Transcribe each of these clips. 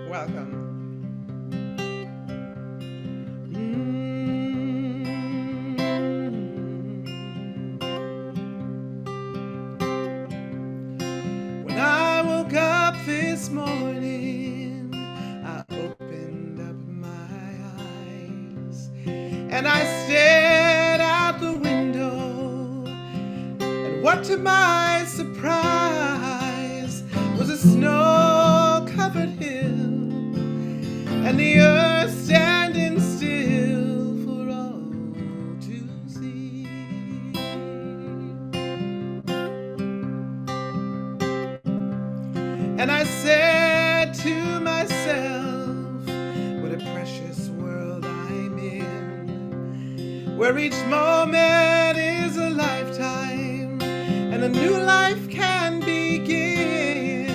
Welcome. When I woke up this morning, I opened up my eyes and I stared out the window. And what to my surprise was a snow-covered hill and the earth standing still for all to see. And I said to myself, what a precious world I'm in, where each moment is a lifetime and a new life can begin.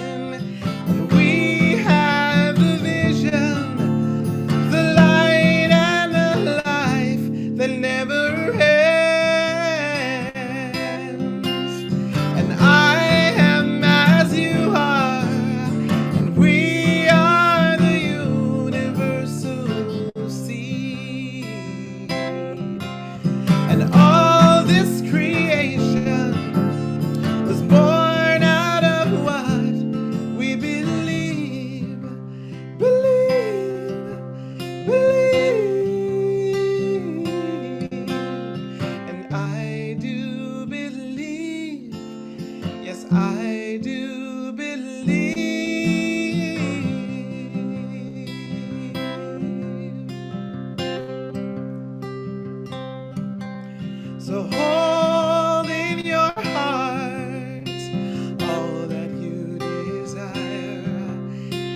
And we have the vision, the light and the life that never ends. And I am as you are, and we are the universal seed. And all this creation was born out of what we believe, believe, believe. And I do believe, yes, I do believe. So hold in your heart all that you desire,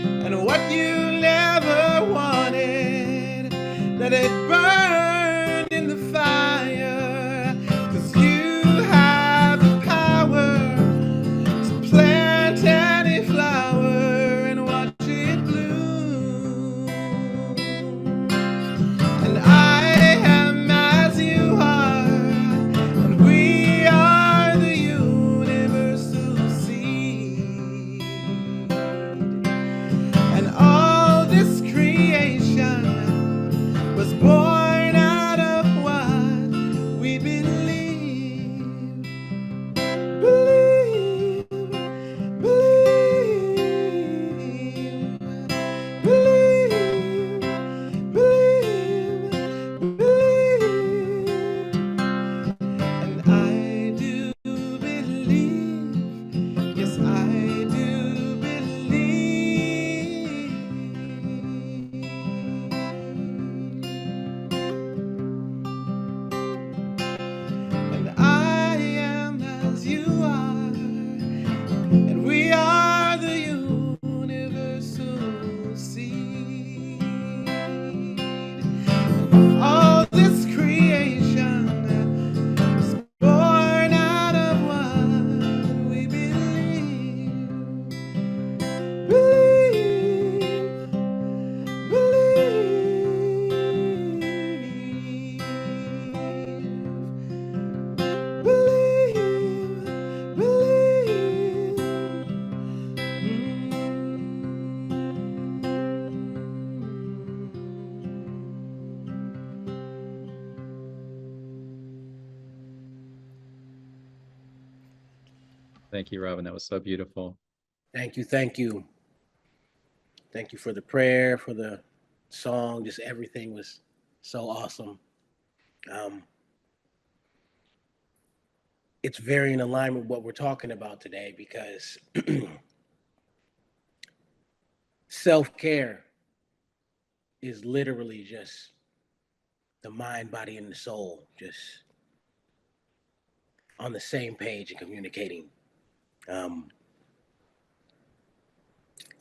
and what you never wanted, let it burn in the fire. 'Cause you have the power to plant any flower and watch it bloom. And I am as you are, and we are the universal seed. And all this creation was born out of what we believe, believe, believe, believe, believe, believe. And I do believe, yes, I do believe. And I am as you are, and we are the universal seed. All this creation is born out of what we believe, believe, believe, believe, Thank you, Robin. That was so beautiful. Thank you, thank you. Thank you for the prayer, for the song. Just everything was so awesome. Um, it's very in alignment with what we're talking about today because self care is literally just the mind, body, and the soul just on the same page and communicating. Um,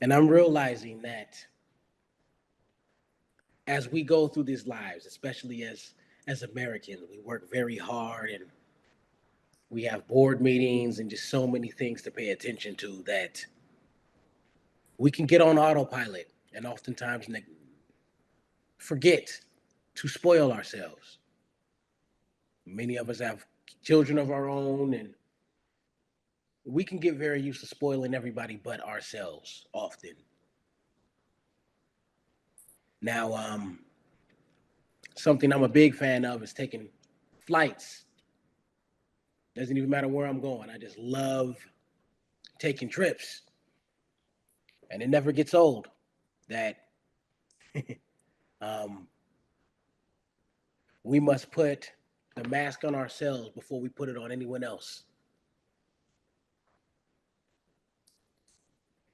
and I'm realizing that as we go through these lives, especially as Americans, we work very hard and we have board meetings and just so many things to pay attention to that we can get on autopilot and oftentimes forget to spoil ourselves. Many of us have children of our own, and we can get very used to spoiling everybody but ourselves often. Now, something I'm a big fan of is taking flights. Doesn't even matter where I'm going. I just love taking trips, and it never gets old. That um, we must put the mask on ourselves before we put it on anyone else.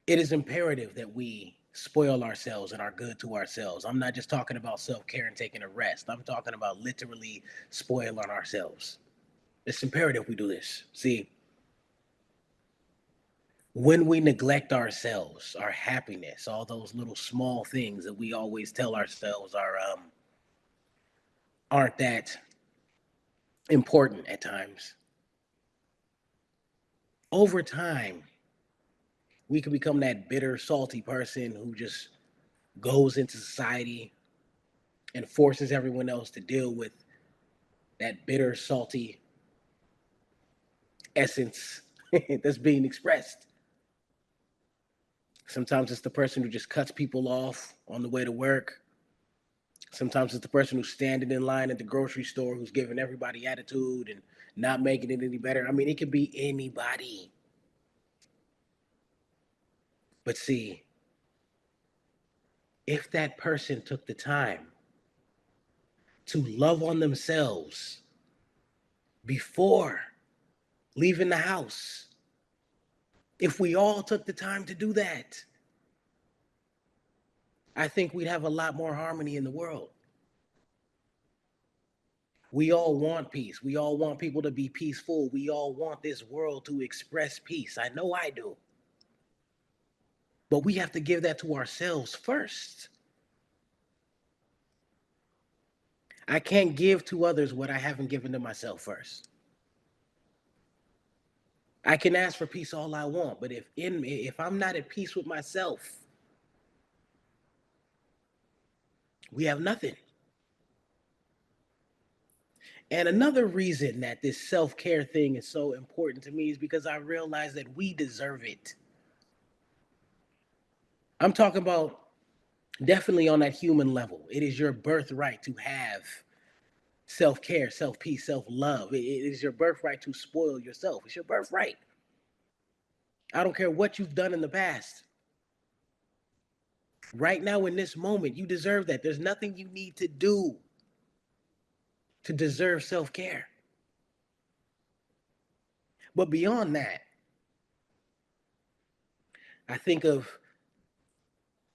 It is imperative that we spoil ourselves and are good to ourselves. I'm not just talking about self-care and taking a rest. I'm talking about literally spoiling ourselves. It's imperative we do this. See, when we neglect ourselves, our happiness, all those little small things that we always tell ourselves aren't that important at times. Over time, we can become that bitter, salty person who just goes into society and forces everyone else to deal with that bitter, salty essence that's being expressed. Sometimes it's the person who just cuts people off on the way to work. Sometimes it's the person who's standing in line at the grocery store who's giving everybody attitude and not making it any better. I mean, it could be anybody. But see, if that person took the time to love on themselves before leaving the house, if we all took the time to do that, I think we'd have a lot more harmony in the world. We all want peace. We all want people to be peaceful. We all want this world to express peace. I know I do. But we have to give that to ourselves first. I can't give to others what I haven't given to myself first. I can ask for peace all I want, but if I'm not at peace with myself, we have nothing. And another reason that this self-care thing is so important to me is because I realize that we deserve it. I'm talking about definitely on that human level. It is your birthright to have self-care, self-peace, self-love. It is your birthright to spoil yourself. It's your birthright. I don't care what you've done in the past. Right now, in this moment, you deserve that. There's nothing you need to do to deserve self-care. But beyond that, I think of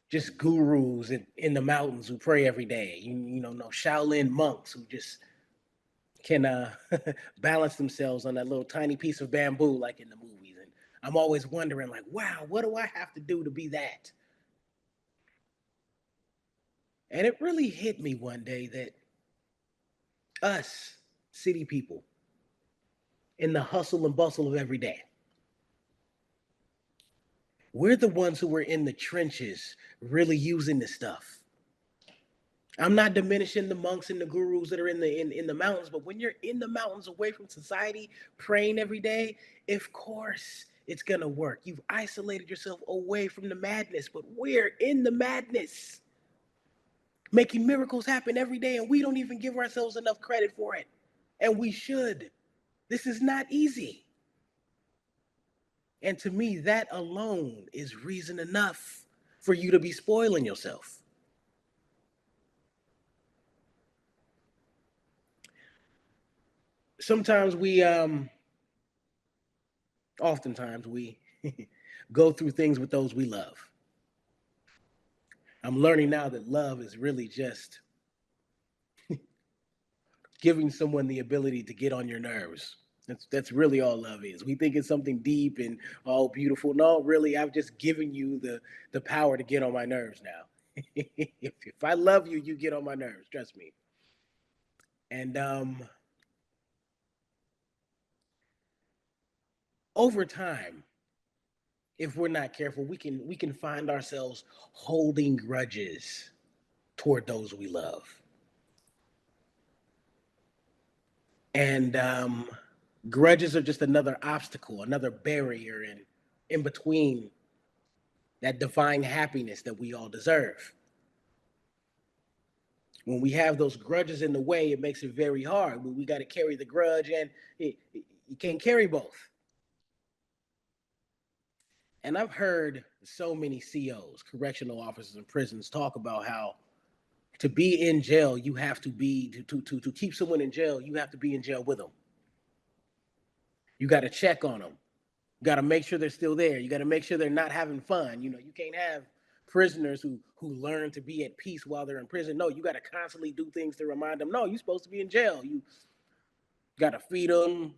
just gurus in the mountains who pray every day. No Shaolin monks who just can balance themselves on that little tiny piece of bamboo, like in the movies. And I'm always wondering, like, wow, what do I have to do to be that? And it really hit me one day that us city people, in the hustle and bustle of every day, we're the ones who were in the trenches really using this stuff. I'm not diminishing the monks and the gurus that are in the mountains, but when you're in the mountains away from society, praying every day, of course it's gonna work. You've isolated yourself away from the madness, but we're in the madness, making miracles happen every day, and we don't even give ourselves enough credit for it. And we should. This is not easy. And to me, that alone is reason enough for you to be spoiling yourself. Sometimes oftentimes we go through things with those we love. I'm learning now that love is really just giving someone the ability to get on your nerves. That's really all love is. We think it's something deep and all beautiful. No, really, I've just given you the power to get on my nerves now. If I love you, you get on my nerves. Trust me. And over time, if we're not careful, we can find ourselves holding grudges toward those we love. And grudges are just another obstacle, another barrier in between that divine happiness that we all deserve. When we have those grudges in the way, it makes it very hard. We got to carry the grudge, and you can't carry both. And I've heard so many COs, correctional officers in prisons, talk about how to be in jail, you have to be to keep someone in jail, you have to be in jail with them. You got to check on them. You got to make sure they're still there. You got to make sure they're not having fun. You know, you can't have prisoners who learn to be at peace while they're in prison. No, you got to constantly do things to remind them, no, you're supposed to be in jail. You got to feed them.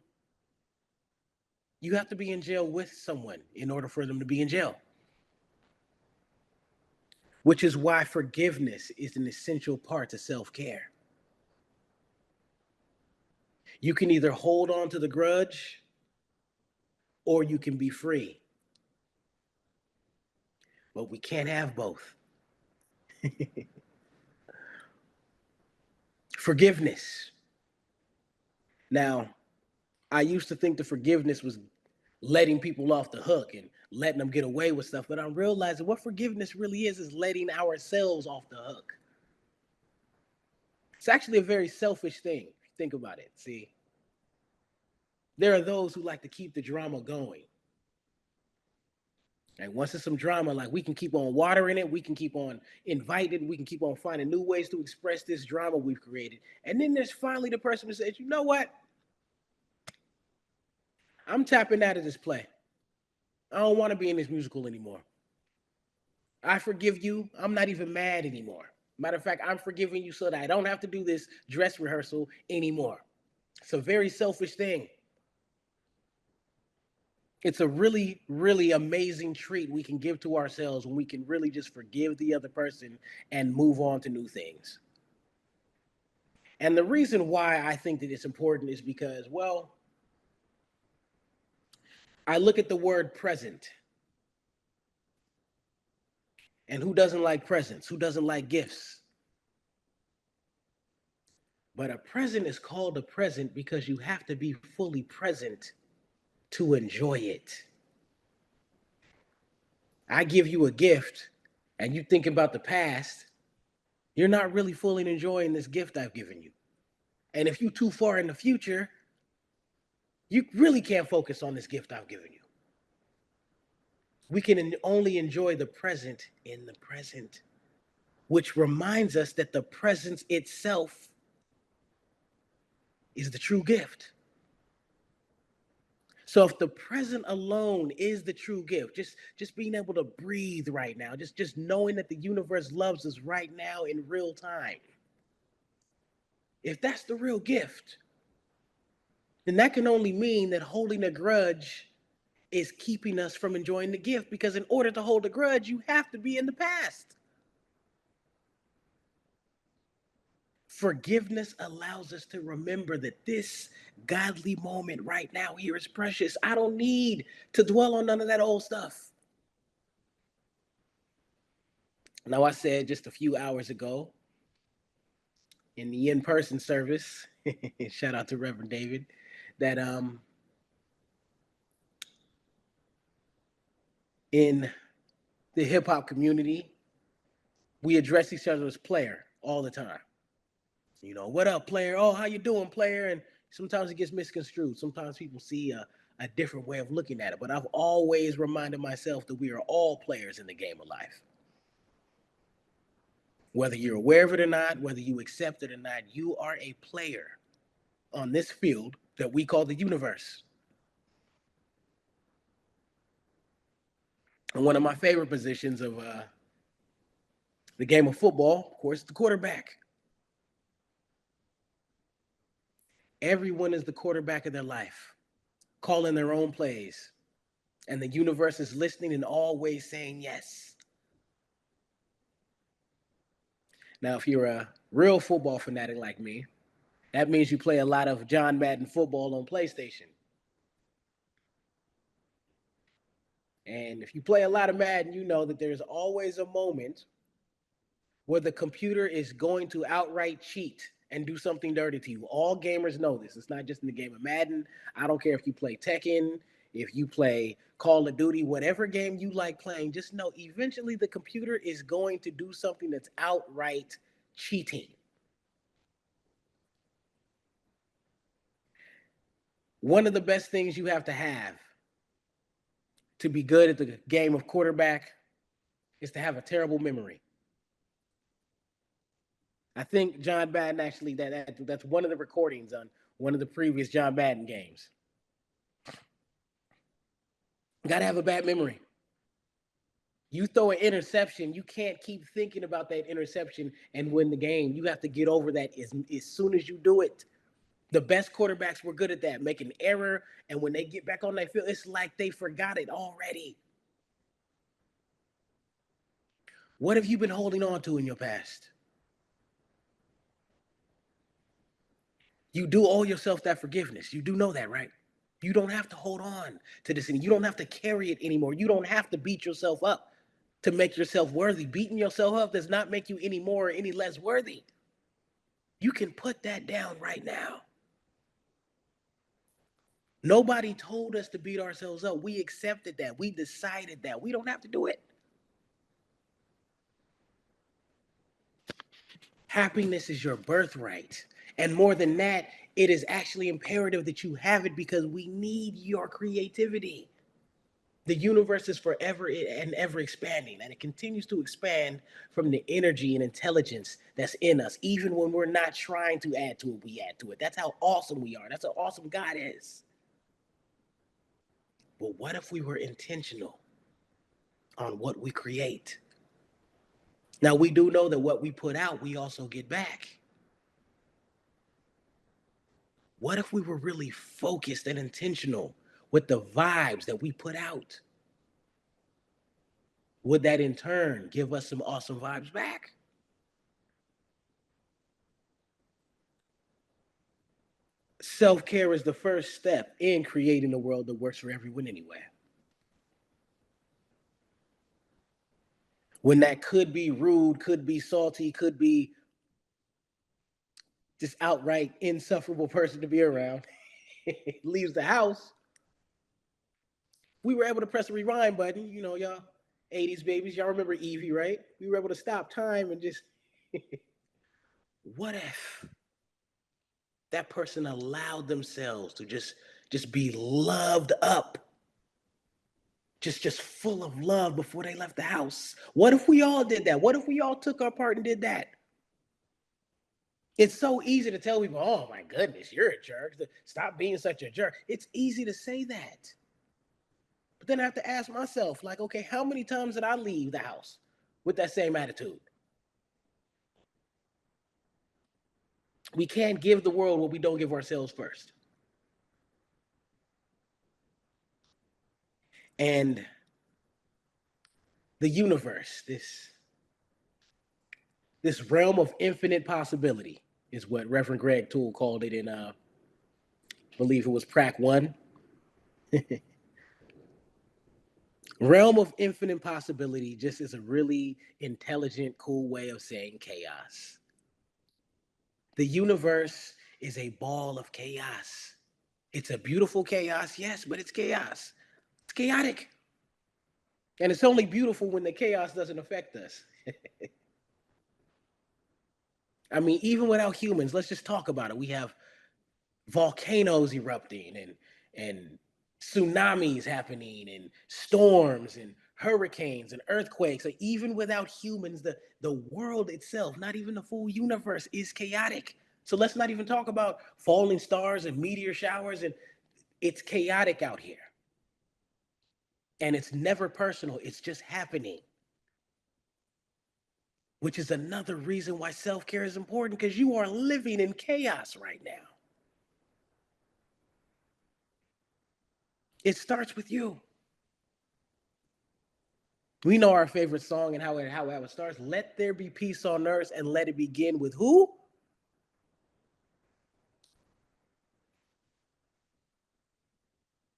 You have to be in jail with someone in order for them to be in jail. Which is why forgiveness is an essential part to self-care. You can either hold on to the grudge or you can be free. But we can't have both. Forgiveness. Now, I used to think the forgiveness was letting people off the hook and letting them get away with stuff, but I'm realizing what forgiveness really is letting ourselves off the hook. It's actually a very selfish thing, if you think about it. See, there are those who like to keep the drama going. And once there's some drama, like we can keep on watering it, we can keep on inviting, we can keep on finding new ways to express this drama we've created. And then there's finally the person who says, you know what? I'm tapping out of this play. I don't want to be in this musical anymore. I forgive you. I'm not even mad anymore. Matter of fact, I'm forgiving you so that I don't have to do this dress rehearsal anymore. It's a very selfish thing. It's a really, really amazing treat we can give to ourselves when we can really just forgive the other person and move on to new things. And the reason why I think that it's important is because, well, I look at the word present. And who doesn't like presents? Who doesn't like gifts? But a present is called a present because you have to be fully present to enjoy it. I give you a gift and you think about the past, you're not really fully enjoying this gift I've given you. And if you're too far in the future, you really can't focus on this gift I've given you. We can only enjoy the present in the present, which reminds us that the presence itself is the true gift. So if the present alone is the true gift, just being able to breathe right now, just knowing that the universe loves us right now in real time. If that's the real gift, then that can only mean that holding a grudge is keeping us from enjoying the gift, because in order to hold a grudge, you have to be in the past. Forgiveness allows us to remember that this godly moment right now here is precious. I don't need to dwell on none of that old stuff. Now, I said just a few hours ago in the in-person service, shout out to Reverend David, that in the hip hop community, we address each other as player all the time. You know, what up, player? Oh, how you doing, player? And sometimes it gets misconstrued. Sometimes people see a different way of looking at it. But I've always reminded myself that we are all players in the game of life. Whether you're aware of it or not, whether you accept it or not, you are a player on this field that we call the universe. And one of my favorite positions of the game of football, of course, the quarterback. Everyone is the quarterback of their life, calling their own plays. And the universe is listening and always saying yes. Now, if you're a real football fanatic like me, that means you play a lot of John Madden football on PlayStation. And if you play a lot of Madden, you know that there's always a moment where the computer is going to outright cheat and do something dirty to you. All gamers know this. It's not just in the game of Madden. I don't care if you play Tekken, if you play Call of Duty, whatever game you like playing, just know eventually the computer is going to do something that's outright cheating. One of the best things you have to be good at the game of quarterback is to have a terrible memory. I think John Madden actually that's one of the recordings on one of the previous John Madden games. You got to have a bad memory. You throw an interception, you can't keep thinking about that interception and win the game. You have to get over that as soon as you do it. The best quarterbacks were good at that, make an error, and when they get back on that field, it's like they forgot it already. What have you been holding on to in your past? You do owe yourself that forgiveness. You do know that, right? You don't have to hold on to this, and you don't have to carry it anymore. You don't have to beat yourself up to make yourself worthy. Beating yourself up does not make you any more or any less worthy. You can put that down right now. Nobody told us to beat ourselves up. We accepted that. We decided that. We don't have to do it. Happiness is your birthright. And more than that, it is actually imperative that you have it because we need your creativity. The universe is forever and ever expanding, and it continues to expand from the energy and intelligence that's in us. Even when we're not trying to add to it, we add to it. That's how awesome we are. That's how awesome God is. But what if we were intentional on what we create? Now, we do know that what we put out, we also get back. What if we were really focused and intentional with the vibes that we put out? Would that in turn give us some awesome vibes back? Self-care is the first step in creating a world that works for everyone anyway. When that could be rude, could be salty, could be just outright insufferable person to be around leaves the house, we were able to press a rewind button. You know, y'all 80s babies, y'all remember Evie, right? We were able to stop time and just, what if that person allowed themselves to just be loved up, just full of love before they left the house? What if we all did that? What if we all took our part and did that? It's so easy to tell people, oh my goodness, you're a jerk. Stop being such a jerk. It's easy to say that. But then I have to ask myself, like, okay, how many times did I leave the house with that same attitude? We can't give the world what we don't give ourselves first. And the universe, this realm of infinite possibility is what Reverend Greg Toole called it in, I believe it was Prac 1. Realm of infinite possibility just is a really intelligent, cool way of saying chaos. The universe is a ball of chaos. It's a beautiful chaos, yes, but it's chaos. It's chaotic. And it's only beautiful when the chaos doesn't affect us. I mean, even without humans, let's just talk about it. We have volcanoes erupting and tsunamis happening and storms and hurricanes and earthquakes. So even without humans, the world itself, not even the full universe, is chaotic. So let's not even talk about falling stars and meteor showers. And it's chaotic out here. And it's never personal. It's just happening. Which is another reason why self-care is important, because you are living in chaos right now. It starts with you. We know our favorite song and how it starts. Let there be peace on earth, and let it begin with who?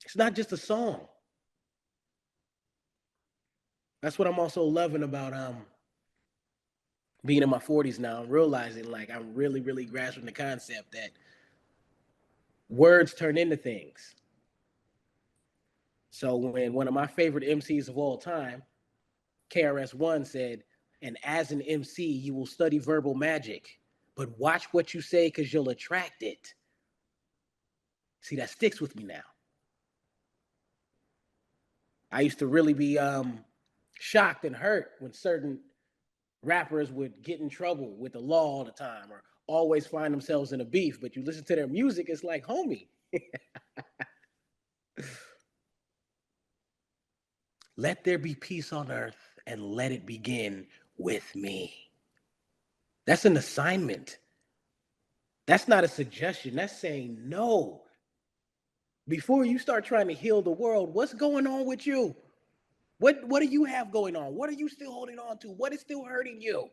It's not just a song. That's what I'm also loving about being in my 40s now. I'm realizing, like, I'm really, really grasping the concept that words turn into things. So when one of my favorite MCs of all time, KRS-One, said, and as an MC, you will study verbal magic, but watch what you say because you'll attract it. See, that sticks with me now. I used to really be shocked and hurt when certain rappers would get in trouble with the law all the time or always find themselves in a beef. But you listen to their music, it's like, homie, let there be peace on earth and let it begin with me. That's an assignment. That's not a suggestion. That's saying no. Before you start trying to heal the world, what's going on with you? What do you have going on? What are you still holding on to? What is still hurting you?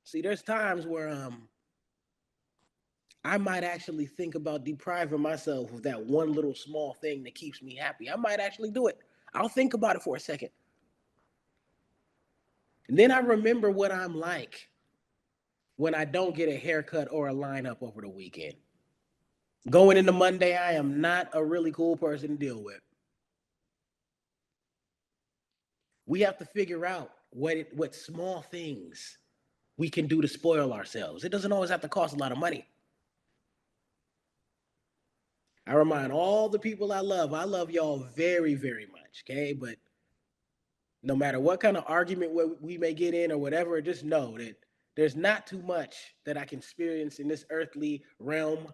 See, there's times where I might actually think about depriving myself of that one little small thing that keeps me happy. I might actually do it. I'll think about it for a second. And then I remember what I'm like when I don't get a haircut or a lineup over the weekend. Going into Monday, I am not a really cool person to deal with. We have to figure out what small things we can do to spoil ourselves. It doesn't always have to cost a lot of money. I remind all the people I love y'all very, very much, okay? But no matter what kind of argument we may get in or whatever, just know that there's not too much that I can experience in this earthly realm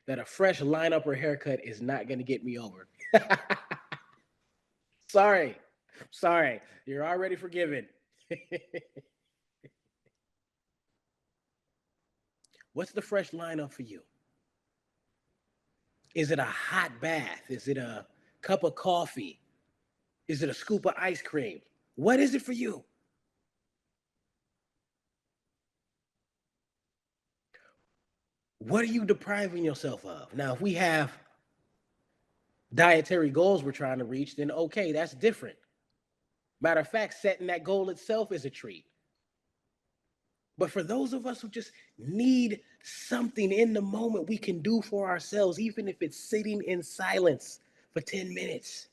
that a fresh lineup or haircut is not going to get me over. Sorry. Sorry. You're already forgiven. What's the fresh lineup for you? Is it a hot bath? Is it a cup of coffee? Is it a scoop of ice cream? What is it for you? What are you depriving yourself of? Now, if we have dietary goals we're trying to reach, then okay, that's different. Matter of fact, setting that goal itself is a treat. But for those of us who just need something in the moment we can do for ourselves, even if it's sitting in silence for 10 minutes,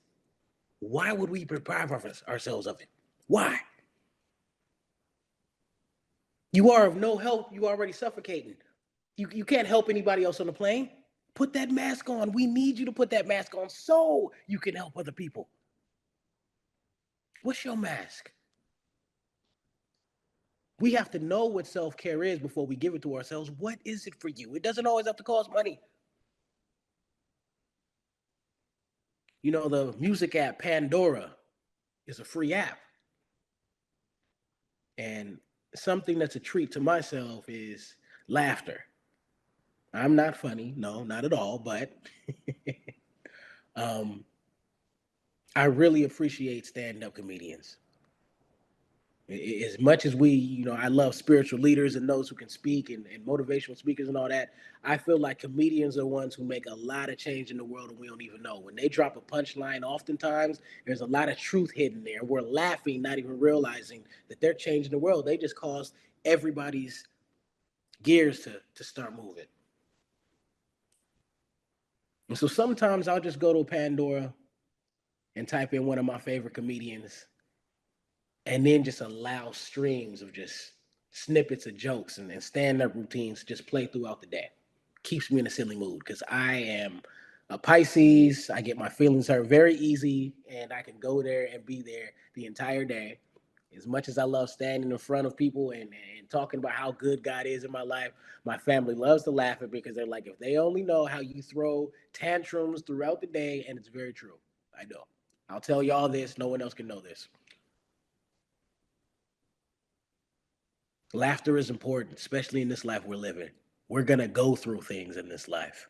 why would we deprive ourselves of it? Why? You are of no help. You already suffocating. You can't help anybody else on the plane. Put that mask on. We need you to put that mask on so you can help other people. What's your mask? We have to know what self-care is before we give it to ourselves. What is it for you? It doesn't always have to cost money. You know, the music app Pandora is a free app. And something that's a treat to myself is laughter. I'm not funny, no, not at all, but um, I really appreciate stand-up comedians. As much as I love spiritual leaders and those who can speak and motivational speakers and all that, I feel like comedians are ones who make a lot of change in the world and we don't even know. When they drop a punchline, oftentimes there's a lot of truth hidden there. We're laughing, not even realizing that they're changing the world. They just caused everybody's gears to start moving. And so sometimes I'll just go to Pandora and type in one of my favorite comedians and then just allow streams of just snippets of jokes and stand-up routines just play throughout the day. Keeps me in a silly mood because I am a Pisces. I get my feelings hurt very easy, and I can go there and be there the entire day. As much as I love standing in front of people and talking about how good God is in my life, my family loves to laugh at me because they're like, if they only know how you throw tantrums throughout the day, and it's very true. I know. I'll tell y'all this. No one else can know this. Laughter is important, especially in this life we're living. We're going to go through things in this life.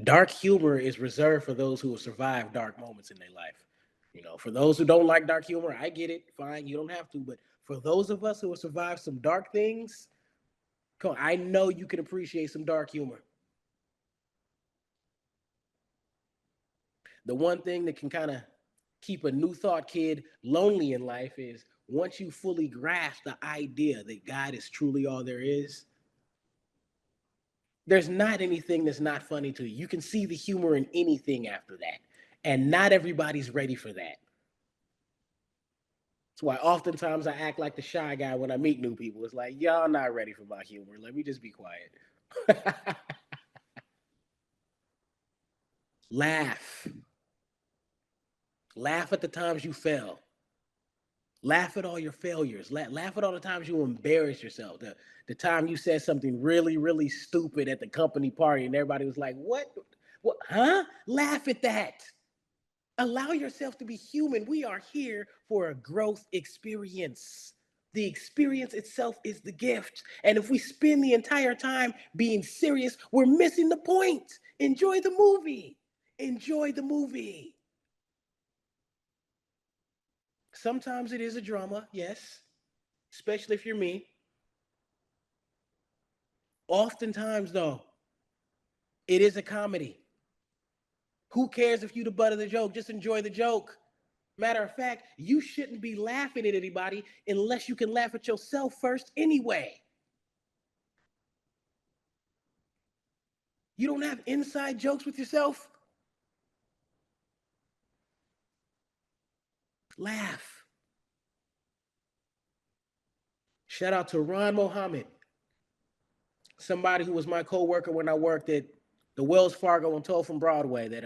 Dark humor is reserved for those who have survived dark moments in their life. You know, for those who don't like dark humor, I get it. Fine, you don't have to. But for those of us who have survived some dark things, come on, I know you can appreciate some dark humor. The one thing that can kind of keep a new thought kid lonely in life is once you fully grasp the idea that God is truly all there is, there's not anything that's not funny to you. You can see the humor in anything after that. And not everybody's ready for that. That's why oftentimes I act like the shy guy when I meet new people. It's like, y'all not ready for my humor. Let me just be quiet. Laugh. Laugh at the times you fail. Laugh at all your failures. Laugh at all the times you embarrass yourself. The time you said something really, really stupid at the company party and everybody was like, what? What? Huh? Laugh at that. Allow yourself to be human. We are here for a growth experience. The experience itself is the gift. And if we spend the entire time being serious, we're missing the point. Enjoy the movie. Enjoy the movie. Sometimes it is a drama, yes, especially if you're me. Oftentimes, though, it is a comedy. Who cares if you the butt of the joke? Just enjoy the joke. Matter of fact, you shouldn't be laughing at anybody unless you can laugh at yourself first anyway. You don't have inside jokes with yourself? Laugh. Shout out to Ron Mohammed, somebody who was my co-worker when I worked at the Wells Fargo on 12th from Broadway that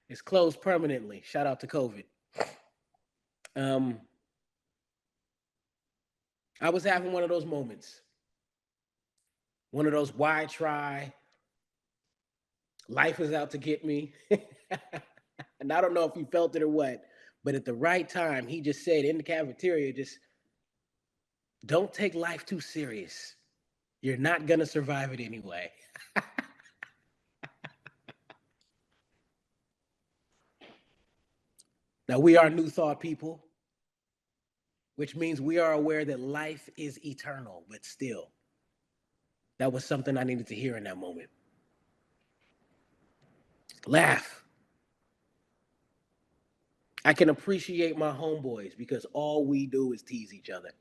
is closed permanently. Shout out to COVID. I was having one of those moments. One of those why try? Life is out to get me. And I don't know if he felt it or what, but at the right time, he just said in the cafeteria, just don't take life too serious. You're not going to survive it anyway. Now, we are New Thought people, which means we are aware that life is eternal, but still, that was something I needed to hear in that moment. Laugh. I can appreciate my homeboys because all we do is tease each other.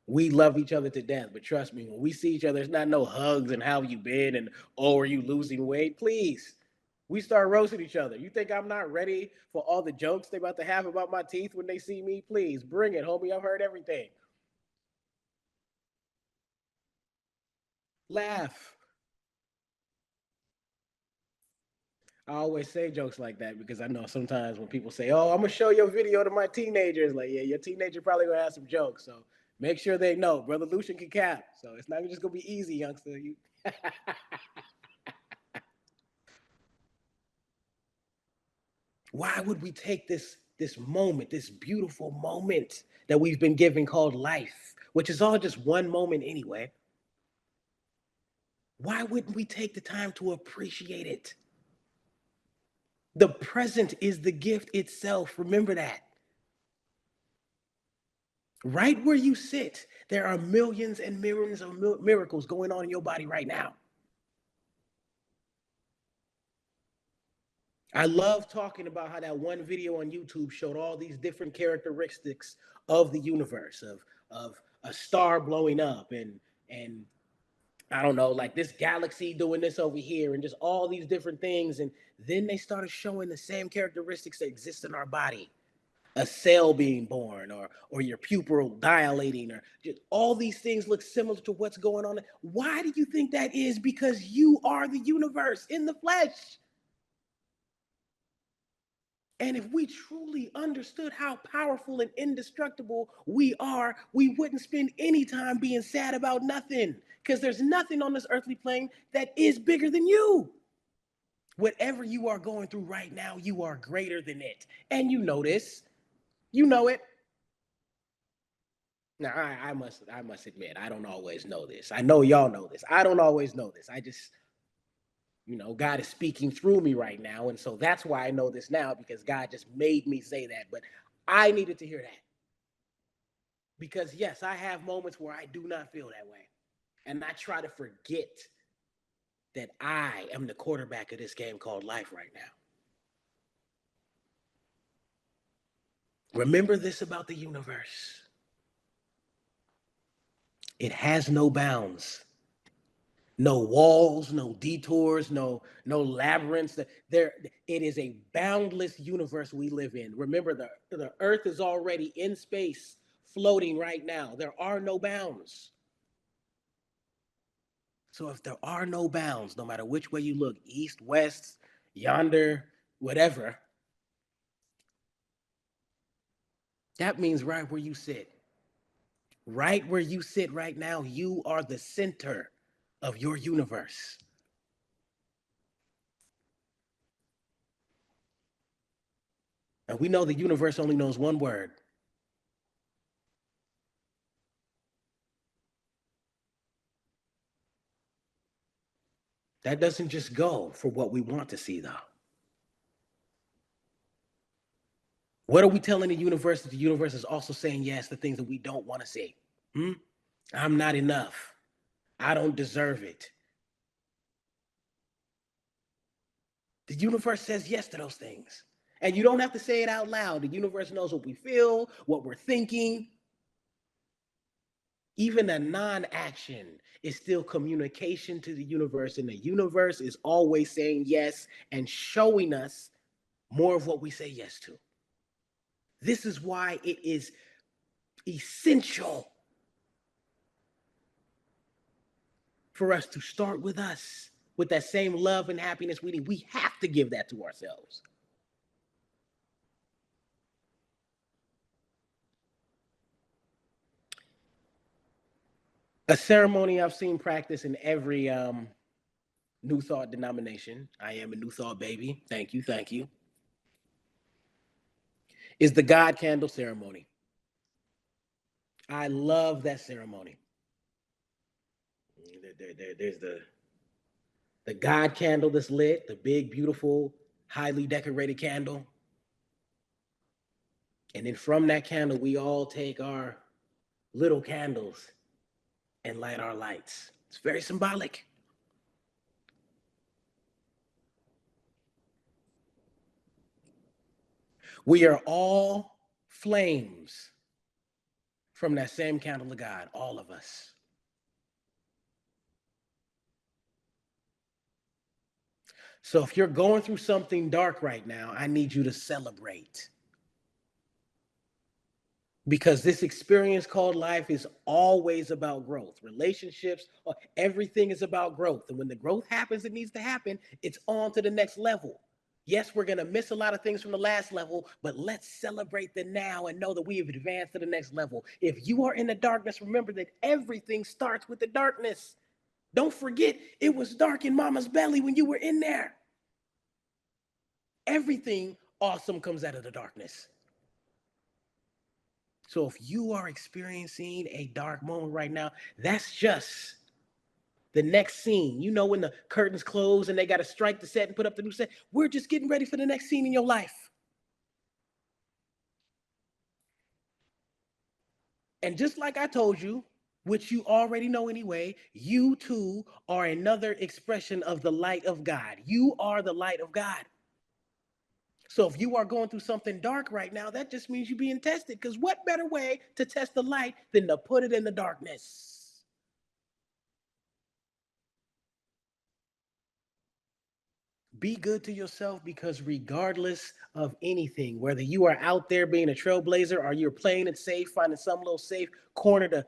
We love each other to death, but trust me, when we see each other, it's not no hugs and how you been and oh, are you losing weight? Please. We start roasting each other. You think I'm not ready for all the jokes they about to have about my teeth when they see me? Please bring it, homie. I've heard everything. Laugh. I always say jokes like that because I know sometimes when people say, "Oh, I'm gonna show your video to my teenagers," like, yeah, your teenager probably gonna have some jokes. So make sure they know, brother Luchan can cap. So it's not just gonna be easy, youngster. You. Why would we take this moment, this beautiful moment that we've been given called life, which is all just one moment anyway? Why wouldn't we take the time to appreciate it? The present is the gift itself. Remember that. Right where you sit, there are millions and millions of miracles going on in your body right now. I love talking about how that one video on YouTube showed all these different characteristics of the universe, of a star blowing up and I don't know, like this galaxy doing this over here and just all these different things. And then they started showing the same characteristics that exist in our body. A cell being born or your pupil dilating or just all these things look similar to what's going on. Why do you think that is? Because you are the universe in the flesh. And if we truly understood how powerful and indestructible we are, we wouldn't spend any time being sad about nothing because there's nothing on this earthly plane that is bigger than you. Whatever you are going through right now, you are greater than it. And you know this. You know it. Now, I must admit, I don't always know this. I know y'all know this. I don't always know this. I just, God is speaking through me right now. And so that's why I know this now because God just made me say that. But I needed to hear that. Because, yes, I have moments where I do not feel that way. And I try to forget that I am the quarterback of this game called life right now. Remember this about the universe. It has no bounds. No walls, no detours, no labyrinths. It is a boundless universe we live in. Remember, the earth is already in space, floating right now. There are no bounds. So if there are no bounds, no matter which way you look, east, west, yonder, whatever, that means right where you sit right now, you are the center of your universe. And we know the universe only knows one word. That doesn't just go for what we want to see, though. What are we telling the universe that the universe is also saying yes to things that we don't want to see? I'm not enough. I don't deserve it. The universe says yes to those things. And you don't have to say it out loud. The universe knows what we feel, what we're thinking. Even a non-action is still communication to the universe, and the universe is always saying yes and showing us more of what we say yes to. This is why it is essential for us to start with us, with that same love and happiness we need. We have to give that to ourselves. A ceremony I've seen practice in every New Thought denomination. I am a New Thought baby. Thank you, thank you. Is the God candle ceremony. I love that ceremony. There's the God candle that's lit, the big, beautiful, highly decorated candle. And then from that candle, we all take our little candles and light our lights. It's very symbolic. We are all flames from that same candle of God, all of us. So if you're going through something dark right now, I need you to celebrate. Because this experience called life is always about growth. Relationships, everything is about growth. And when the growth happens, it needs to happen, it's on to the next level. Yes, we're going to miss a lot of things from the last level, but let's celebrate the now and know that we have advanced to the next level. If you are in the darkness, remember that everything starts with the darkness. Don't forget, it was dark in mama's belly when you were in there. Everything awesome comes out of the darkness. So if you are experiencing a dark moment right now, that's just the next scene. You know, when the curtains close and they got to strike the set and put up the new set, we're just getting ready for the next scene in your life. And just like I told you, which you already know anyway, you too are another expression of the light of God. You are the light of God. So if you are going through something dark right now, that just means you're being tested. Because what better way to test the light than to put it in the darkness? Be good to yourself, because regardless of anything, whether you are out there being a trailblazer or you're playing it safe, finding some little safe corner to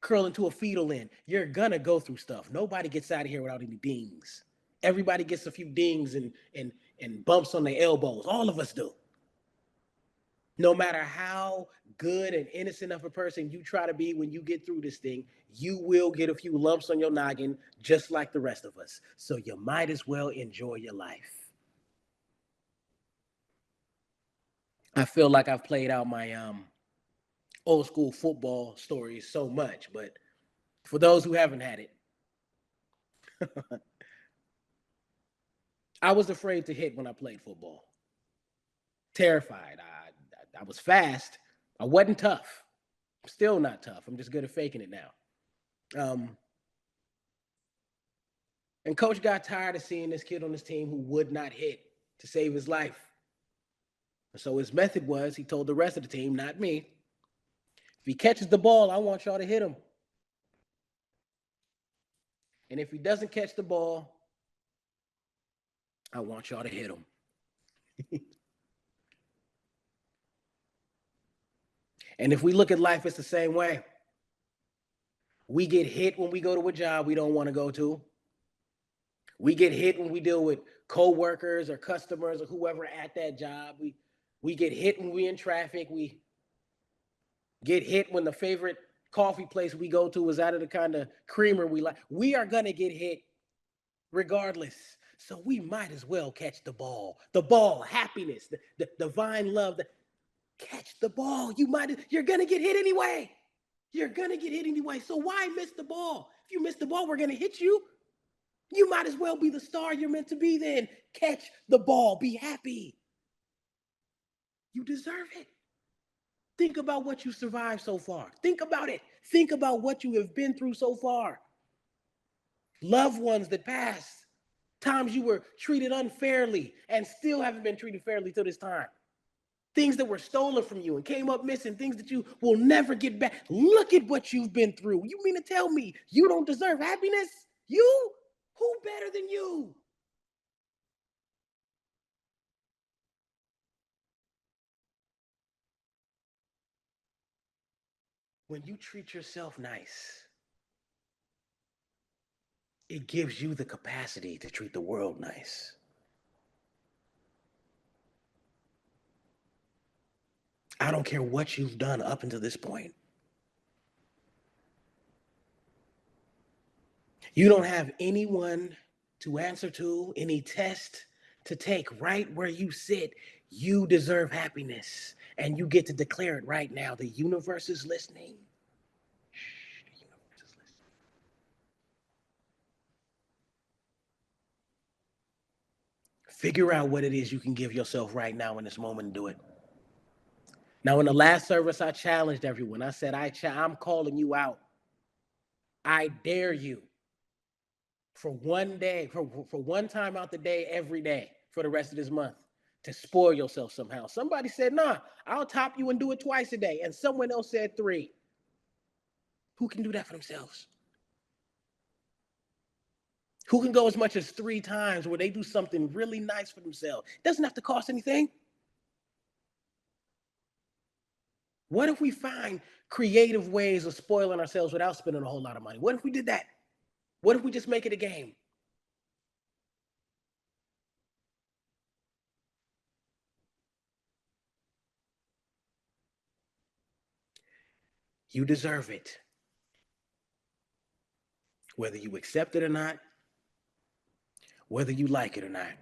curl into a fetal in, you're gonna go through stuff. Nobody gets out of here without any dings. Everybody gets a few dings and bumps on their elbows. All of us do. No matter how good and innocent of a person you try to be when you get through this thing, you will get a few lumps on your noggin just like the rest of us. So you might as well enjoy your life. I feel like I've played out my old school football stories so much, but for those who haven't had it, I was afraid to hit when I played football. Terrified. I was fast. I wasn't tough. I'm still not tough. I'm just good at faking it now. Um, and coach got tired of seeing this kid on his team who would not hit to save his life. So his method was, he told the rest of the team, not me, if he catches the ball, I want y'all to hit him. And if he doesn't catch the ball, I want y'all to hit him. And if we look at life, it's the same way. We get hit when we go to a job we don't want to go to. We get hit when we deal with co-workers or customers or whoever at that job. We get hit when we're in traffic. We get hit when the favorite coffee place we go to is out of the kind of creamer we like. We are going to get hit regardless. So we might as well catch the ball. The ball, happiness, the divine love. Catch the ball. You're going to get hit anyway. You're going to get hit anyway. So why miss the ball? If you miss the ball, we're going to hit you. You might as well be the star you're meant to be then. Catch the ball. Be happy. You deserve it. Think about what you survived so far. Think about it. Think about what you have been through so far. Loved ones that passed. Times you were treated unfairly and still haven't been treated fairly till this time. Things that were stolen from you and came up missing. Things that you will never get back. Look at what you've been through. You mean to tell me you don't deserve happiness? You? Who better than you? When you treat yourself nice, it gives you the capacity to treat the world nice. I don't care what you've done up until this point. You don't have anyone to answer to, any test to take. Right where you sit, you deserve happiness, and you get to declare it right now. The universe is listening. Shh, the universe is listening. Figure out what it is you can give yourself right now in this moment and do it. Now, in the last service, I challenged everyone. I said, I'm calling you out. I dare you for one day, for one time out the day, every day for the rest of this month to spoil yourself somehow. Somebody said, nah, I'll top you and do it twice a day. And someone else said 3. Who can do that for themselves? Who can go as much as 3 times where they do something really nice for themselves? It doesn't have to cost anything. What if we find creative ways of spoiling ourselves without spending a whole lot of money? What if we did that? What if we just make it a game? You deserve it. Whether you accept it or not, whether you like it or not.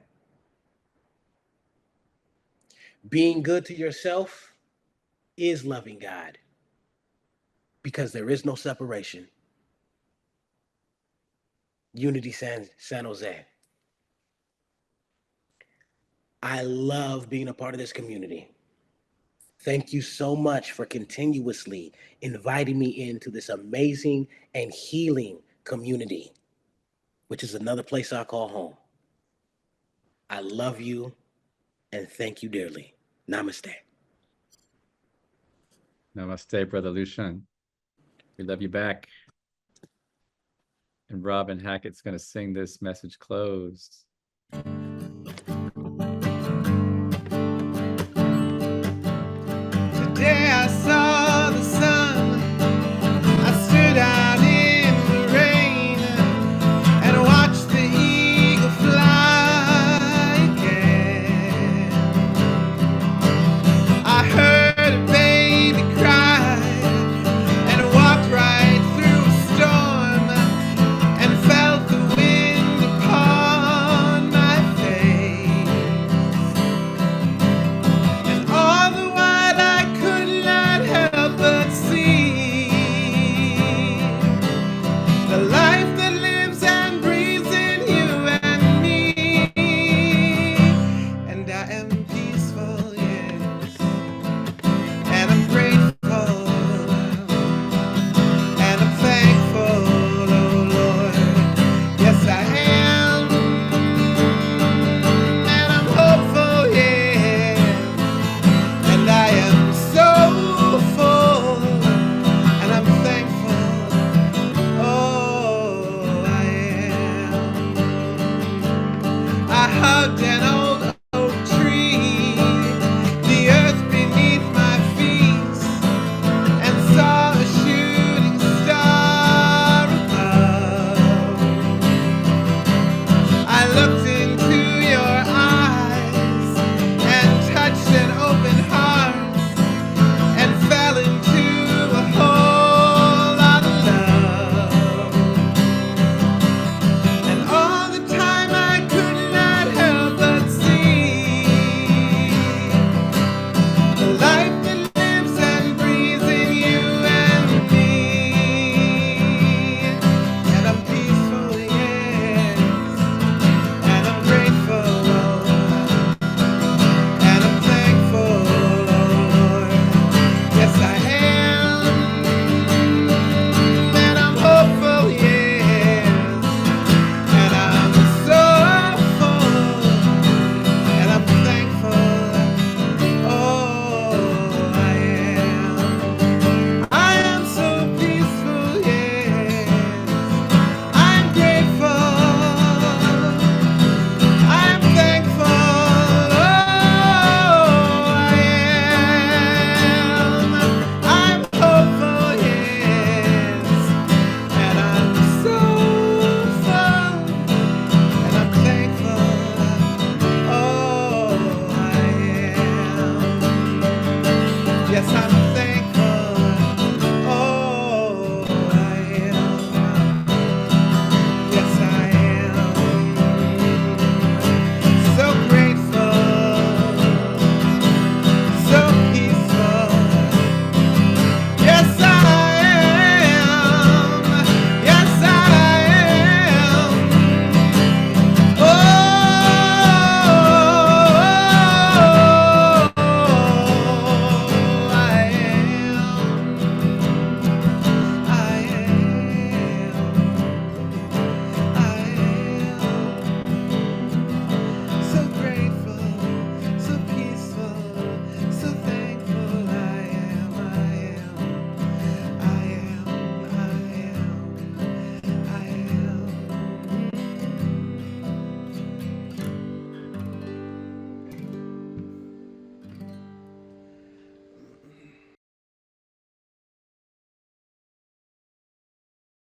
Being good to yourself is loving God, because there is no separation. Unity San Jose. I love being a part of this community. Thank you so much for continuously inviting me into this amazing and healing community, which is another place I call home. I love you and thank you dearly. Namaste. Namaste, Brother Luchan. We love you back. And Robin Hackett's going to sing this message close. Today I saw the sun. I stood out in the rain and watched the eagle fly again. I heard a baby cry and walked right through a storm and felt the wind upon my face. hugged an old oak tree, the earth beneath my feet, and saw a shooting star above. I looked